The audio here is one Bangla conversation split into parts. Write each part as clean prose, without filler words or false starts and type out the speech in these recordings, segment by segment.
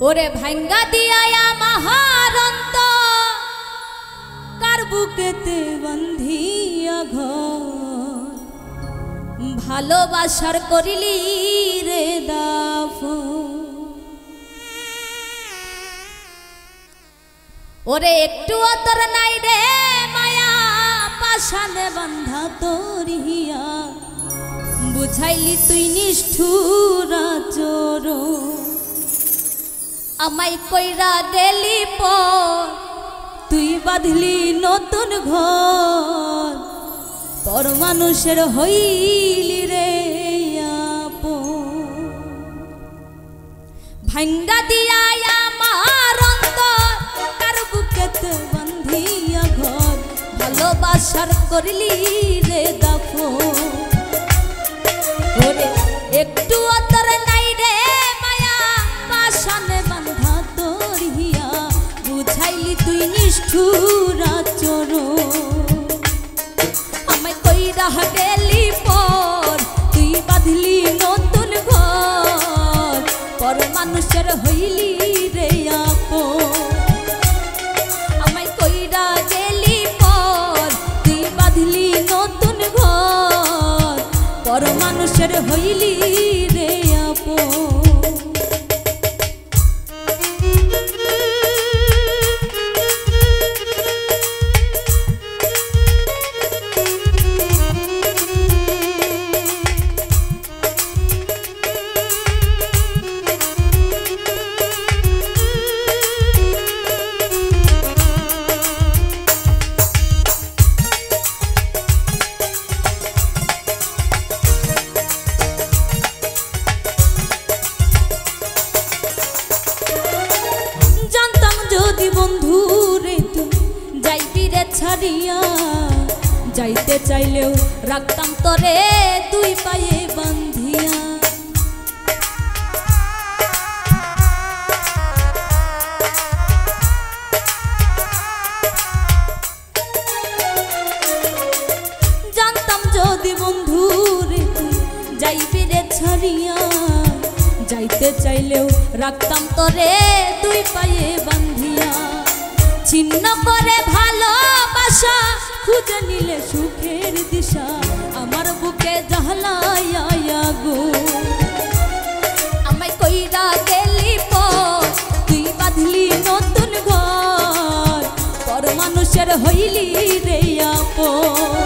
ওরে ভাঙ্গা দিয়া মহারন্ত কার বুকেতে বন্ধিয়া ঘর ভালোবাসার করিলি রে দাফন। ওরে একটু অতর নাই রে মায়া পাশানে বান্ধা তোর হিয়া বুঝাইলি তুই নিষ্ঠুর চোর আমায় কইরা গেলি পর তুই বাঁধলি নতুন ঘর পর মানুষের হইলি রে আপন। ভাঙ্গা দিয়া আমার অন্তর কার বুকেতে বান্ধিয়া ঘর ভালোবাসার করলি রে দাফন। ওরে একটু অতর নাই রে মায়া পাশানে বান্ধা তোর হিয়া বুঝাইলি তুই নিষ্ঠুর চোর আমায় কইরা গেলি পর তুই বাঁধলি নতুন ঘর পর মানুষের হইলি রে আপন। আমায় কইরা গেলি পর তুই বাঁধলি নতুন ঘর পর মানুষের হইলি রে আপন। ছাড়িয়া যাইতে চাইলেও রাখতাম তোরে দুই পায়ে বান্ধিয়া। জানতাম যদি বন্ধু রে তুই যাইবি রে ছাড়িয়া যাইতে চাইলেও রাখতাম তোরে দুই পায়ে বান্ধিয়া। ছিন্ন করে ভালোবাসা খুঁজে নিলে সুখের দিশা আমার বুকে জ্বালায়া গো। আমায় কইরা গেলি পর তুই বাঁধলি নতুন ঘর পর মানুষের হইলি রে আপন।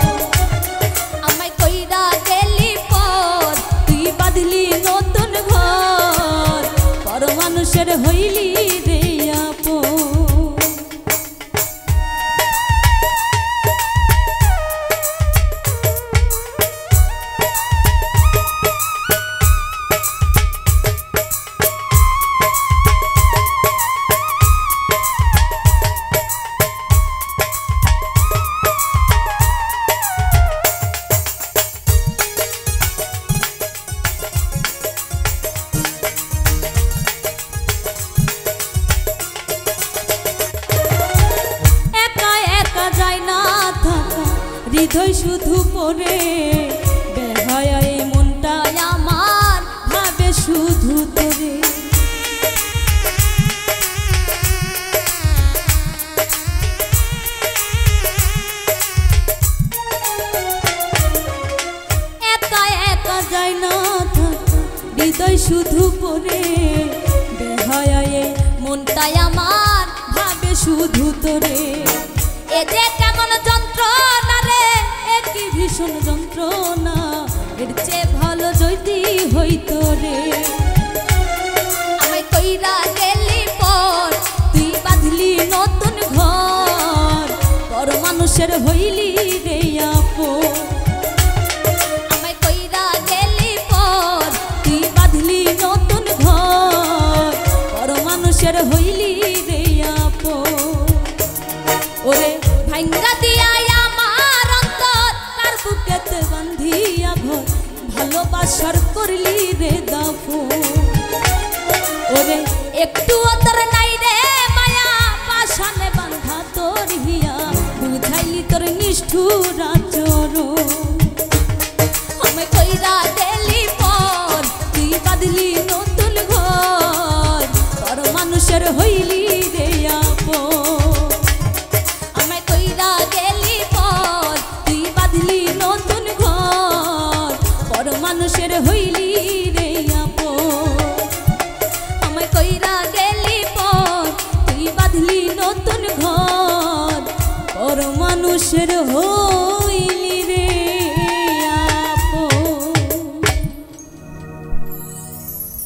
আমায় কইরা গেলি পর তুই বাঁধলি নতুন ঘর পর মানুষের হইলি রে আপন। হৃদয় শুধু পড়ে বেহায় মনটা আমার ভাবে শুধু তোরে। একা একা যায় না হৃদয় শুধু পড়ে বেহায় মনটা আমার ভাবে শুধু তোরে। এ যে কেমন যন্ত্রণা রে একই ভীষণ যন্ত্রণা এর চেয়ে ভালো যদি হইতো রে। আমায় কইরা গেলি পর তুই বাঁধলি নতুন ঘর পর মানুষের হইলি রে আপন। আমায় কইরা গেলি পর তুই বাঁধলি নতুন ঘর পর মানুষের হইলি রে আপন। ওরে ভাঙ্গা দিয়া আমার অন্তর কার বুকেতে বান্ধিয়া ঘর ভালোবাসার করলি রে দাফন। ওরে একটু অতর নাই রে মায়া পাশানে বান্ধা তোর হিয়া বুঝাইলি তোর নিষ্ঠুর চোর। আমায় কইরা গেলি পর তুই বাঁধলি নতুন ঘর পর মানুষ মানুষের হইলি রে আপন আমায় কইরা গেলি পর তুই বাঁধলি নতুন ঘর পর মানুষের হইলি রে আপন আমায় কইরা গেলি পর তুই বাঁধলি নতুন ঘর পর মানুষের